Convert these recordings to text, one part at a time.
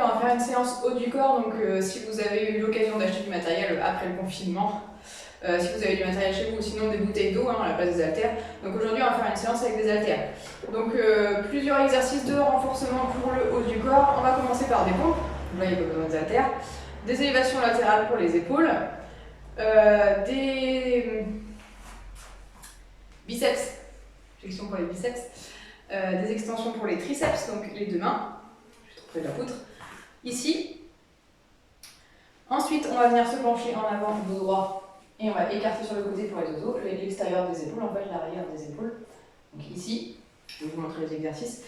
on va faire une séance haut du corps. Donc, si vous avez eu l'occasion d'acheter du matériel après le confinement, si vous avez du matériel chez vous ou sinon des bouteilles d'eau à la place des haltères. Donc, aujourd'hui, on va faire une séance avec des haltères. Donc, plusieurs exercices de renforcement pour le haut du corps. On va commencer par des pompes. Là, il y a pas besoin des haltères. Des élévations latérales pour les épaules. Des biceps. Flexion pour les biceps. Des extensions pour les triceps, donc les deux mains. Je suis trop près de la poutre. Ici. Ensuite, on va venir se pencher en avant, dos droit, et on va écarter sur le côté pour les dos, l'extérieur des épaules, en fait l'arrière des épaules. Donc ici, je vais vous montrer les exercices.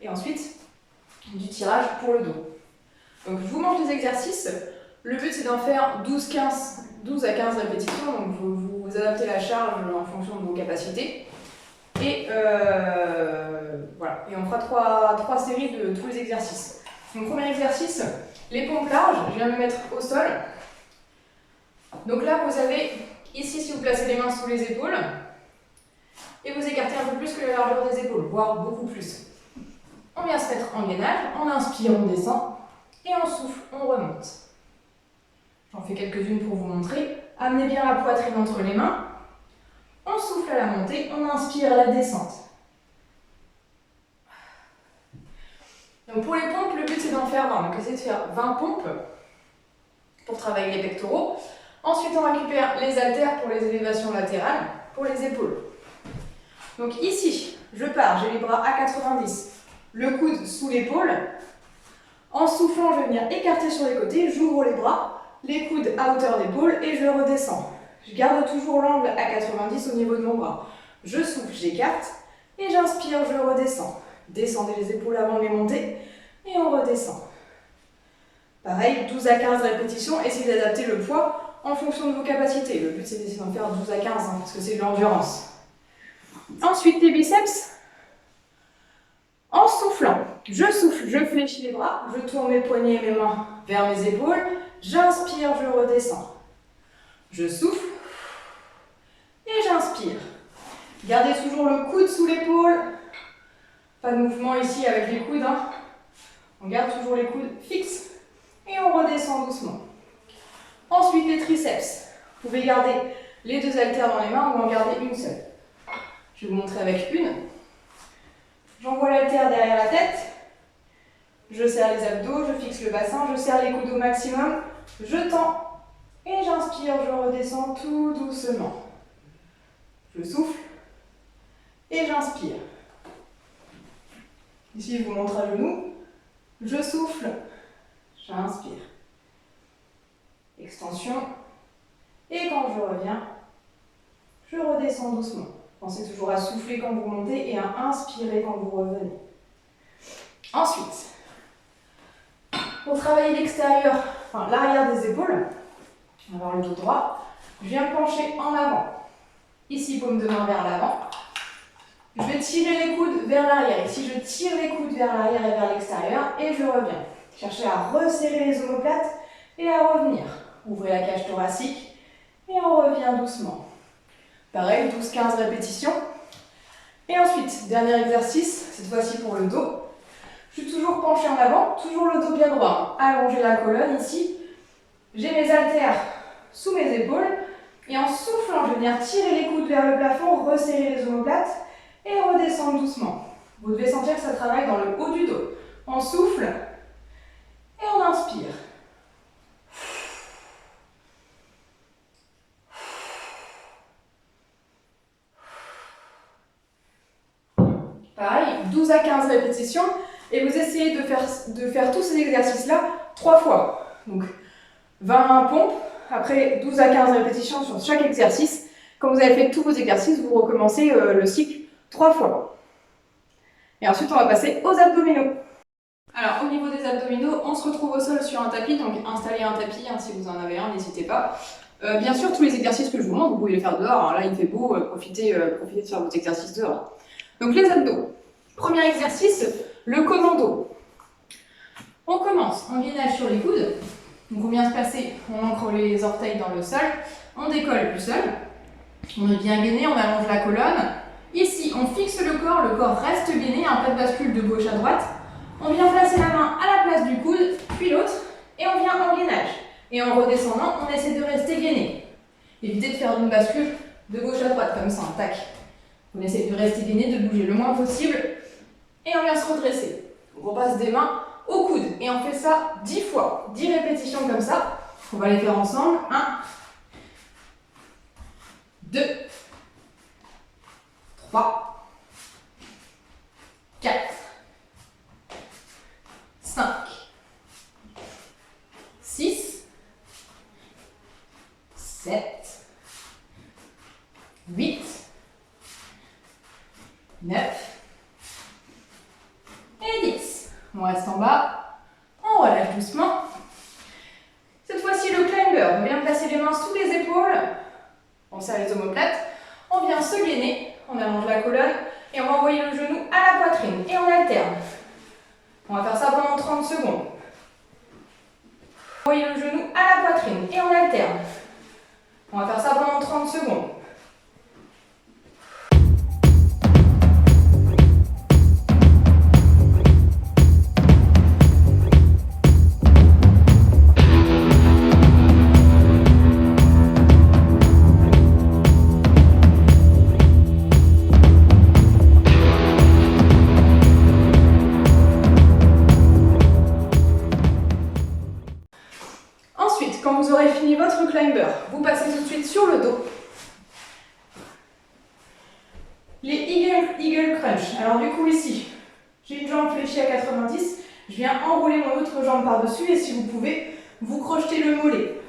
Et ensuite, du tirage pour le dos. Donc je vous montre les exercices. Le but c'est d'en faire 12 à 15 répétitions, donc vous adaptez la charge en fonction de vos capacités. Et voilà, et on fera trois séries de tous les exercices. Donc premier exercice, les pompes larges, je viens me mettre au sol. Donc là vous avez, ici si vous placez les mains sous les épaules, et vous écartez un peu plus que la largeur des épaules, voire beaucoup plus. On vient se mettre en gainage, on inspire, on descend, et on souffle, on remonte. J'en fais quelques-unes pour vous montrer. Amenez bien la poitrine entre les mains. On souffle à la montée, on inspire à la descente. Donc pour les pompes, le but c'est d'en faire 20. Donc essayez de faire 20 pompes pour travailler les pectoraux. Ensuite, on récupère les haltères pour les élévations latérales, pour les épaules. Donc ici, je pars, j'ai les bras à 90, le coude sous l'épaule. En soufflant, je vais venir écarter sur les côtés, j'ouvre les bras, les coudes à hauteur d'épaule et je redescends. Je garde toujours l'angle à 90 au niveau de mon bras. Je souffle, j'écarte et j'inspire, je redescends. Descendez les épaules avant de les monter et on redescend. Pareil, 12 à 15 répétitions, essayez d'adapter le poids en fonction de vos capacités. Le but c'est d'essayer d'en faire 12 à 15 parce que c'est de l'endurance. Ensuite, les biceps. En soufflant, je souffle, je fléchis les bras, je tourne mes poignets et mes mains vers mes épaules, j'inspire, je redescends. Je souffle et j'inspire. Gardez toujours le coude sous l'épaule. Pas de mouvement ici avec les coudes. On garde toujours les coudes fixes et on redescend doucement. Ensuite, les triceps. Vous pouvez garder les deux haltères dans les mains ou en garder une seule. Je vais vous montrer avec une. J'envoie l'haltère derrière la tête. Je serre les abdos, je fixe le bassin, je serre les coudes au maximum. Je tends. Et j'inspire, je redescends tout doucement. Je souffle et j'inspire. Ici, je vous montre à genoux. Je souffle, j'inspire. Extension. Et quand je reviens, je redescends doucement. Pensez toujours à souffler quand vous montez et à inspirer quand vous revenez. Ensuite, pour travailler l'extérieur, enfin l'arrière des épaules, on va avoir le dos droit. Je viens me pencher en avant. Ici, paume de main vers l'avant. Je vais tirer les coudes vers l'arrière. Ici, je tire les coudes vers l'arrière et vers l'extérieur et je reviens. Cherchez à resserrer les omoplates et à revenir. Ouvrez la cage thoracique et on revient doucement. Pareil, 12-15 répétitions. Et ensuite, dernier exercice, cette fois-ci pour le dos. Je suis toujours penchée en avant, toujours le dos bien droit. Allongez la colonne ici. J'ai mes haltères sous mes épaules et en soufflant, je vais venir tirer les coudes vers le plafond, resserrer les omoplates et redescendre doucement. Vous devez sentir que ça travaille dans le haut du dos. On souffle et on inspire. Pareil, 12 à 15 répétitions et vous essayez de faire tous ces exercices-là 3 fois. Donc 20 pompes, après 12 à 15 répétitions sur chaque exercice. Quand vous avez fait tous vos exercices, vous recommencez le cycle 3 fois. Et ensuite, on va passer aux abdominaux. Alors, au niveau des abdominaux, on se retrouve au sol sur un tapis. Donc, installez un tapis, si vous en avez un, n'hésitez pas. Bien sûr, tous les exercices que je vous montre, vous pouvez les faire dehors. Là, il fait beau, profitez de faire vos exercices dehors. Donc, les abdos. Premier exercice, le commando. On commence en gainage sur les coudes. Donc, on vient se placer, on ancre les orteils dans le sol. On décolle plus seul. On est bien gainé, on allonge la colonne. Ici, on fixe le corps reste gainé, un pas de bascule de gauche à droite. On vient placer la main à la place du coude, puis l'autre, et on vient en gainage. Et en redescendant, on essaie de rester gainé. Évitez de faire une bascule de gauche à droite, comme ça, tac. On essaie de rester gainé, de bouger le moins possible, et on vient se redresser. Donc on passe des mains au coude, et on fait ça 10 fois, 10 répétitions comme ça. On va les faire ensemble. 1, 2, 3, 4, 5, 6, 7, 8, 9 et 10. On reste en bas, on relâche doucement. Cette fois-ci, le climber. On vient placer les mains sous les épaules, on serre les omoplates, on vient se gainer, on allonge la colonne et on va envoyer le genou à la poitrine et on alterne. On va faire ça pendant 30 secondes. Envoyer le genou à la poitrine et on alterne. On va faire ça pendant 30 secondes. Ensuite, quand vous aurez fini votre climber, vous passez tout de suite sur le dos. Les Eagle Crunch. Alors du coup ici, j'ai une jambe fléchie à 90, je viens enrouler mon autre jambe par-dessus et si vous pouvez, vous crochetez le mollet.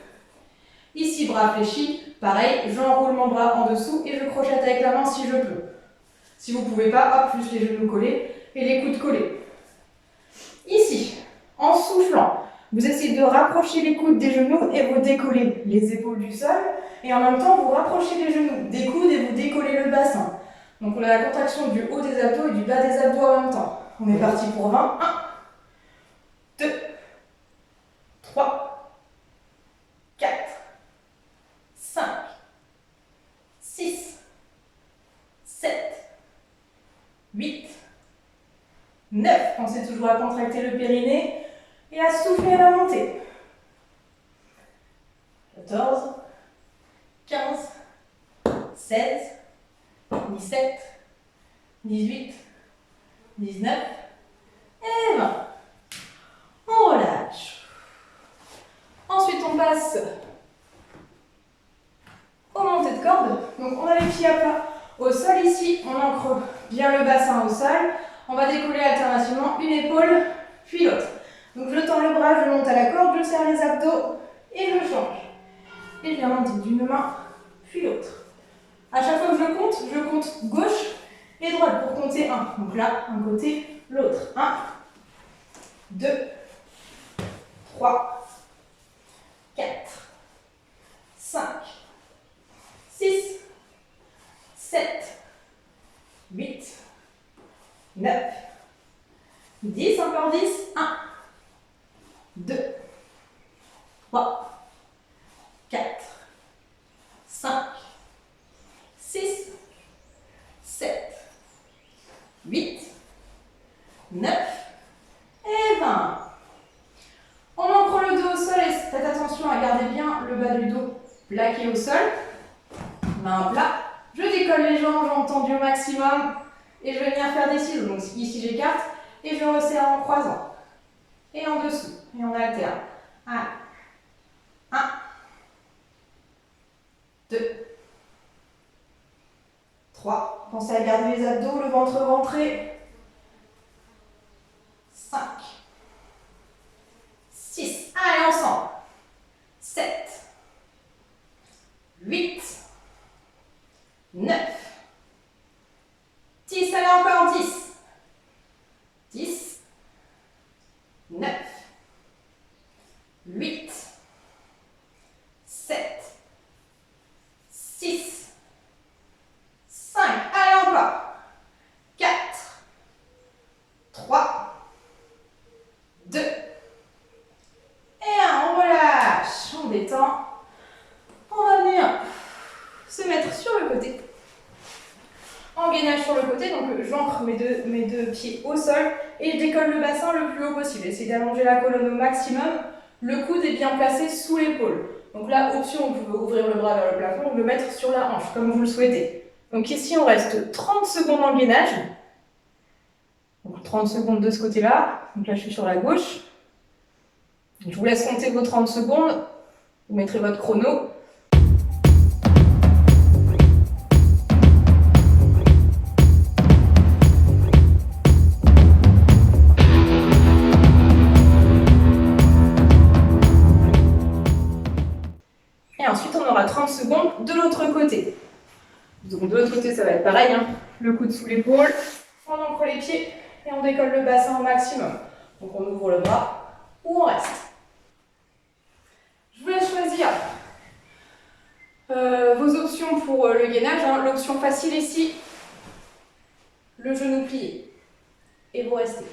Ici, bras fléchis, pareil, j'enroule mon bras en dessous et je crochette avec la main si je peux. Si vous ne pouvez pas, hop, juste les genoux collés et les coudes collés. Ici, en soufflant, vous essayez de rapprocher les coudes des genoux et vous décollez les épaules du sol. Et en même temps, vous rapprochez les genoux des coudes et vous décollez le bassin. Donc on a la contraction du haut des abdos et du bas des abdos en même temps. On est parti pour 20. 1, 2, 3, 4, 5, 6, 7, 8, 9. Pensez toujours à contracter le périnée et à souffler à la montée. 14, 15, 16, 17, 18, 19 et 20. On relâche. Ensuite, on passe aux montées de corde. Donc, on a les pieds à plat au sol ici. On ancre bien le bassin au sol. On va décoller alternativement une épaule puis l'autre. Donc, je tends le bras, je monte à la corde, je serre les abdos et je change. Et je viens monter d'une main puis l'autre. À chaque fois que je compte gauche et droite pour compter 1. Donc là, un côté, l'autre. 1, 2, 3, 4, 5, 6, 7, 8, 9, 10, encore 10. 1, 2, 3, 4, 5, 6, 7, 8, 9 et 20. On ancre le dos au sol et faites attention à garder bien le bas du dos plaqué au sol. Main plat. Je décolle les jambes, jambes tendues au maximum et je vais venir faire des ciseaux. Donc ici j'écarte et je resserre en croisant. Et en dessous. Et on alterne. 1, 2, 3. Pensez à garder les abdos, le ventre rentré. 5, 6. Allez, ensemble. 7, 8, 9, 10. Allez, encore 10. 10, 9, 8, 7, 6, 5. Allez, encore. 4, gainage sur le côté, donc j'ancre mes deux pieds au sol et je décolle le bassin le plus haut possible. Essayez d'allonger la colonne au maximum. Le coude est bien placé sous l'épaule. Donc là, option, vous pouvez ouvrir le bras vers le plafond ou le mettre sur la hanche, comme vous le souhaitez. Donc ici, on reste 30 secondes en gainage. Donc 30 secondes de ce côté-là. Donc là, je suis sur la gauche. Je vous laisse compter vos 30 secondes. Vous mettrez votre chrono. Et ensuite, on aura 30 secondes de l'autre côté. Donc de l'autre côté, ça va être pareil, hein. Le coude sous l'épaule, on ancre les pieds et on décolle le bassin au maximum. Donc on ouvre le bras ou on reste. Je vous laisse choisir vos options pour le gainage, hein. L'option facile ici, le genou plié. Et vous restez.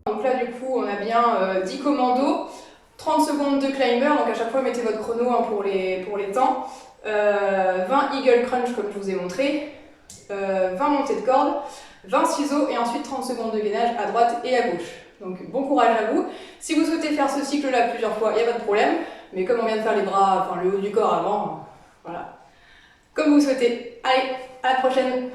Donc là, du coup, on a bien 10 commandos, 30 secondes de climber, donc à chaque fois, mettez votre chrono, hein, pour les temps. 20 eagle crunch, comme je vous ai montré, 20 montées de corde, 20 ciseaux et ensuite 30 secondes de gainage à droite et à gauche. Donc bon courage à vous. Si vous souhaitez faire ce cycle-là plusieurs fois, il n'y a pas de problème, mais comme on vient de faire les bras, enfin le haut du corps avant, voilà. Comme vous souhaitez. Allez, à la prochaine!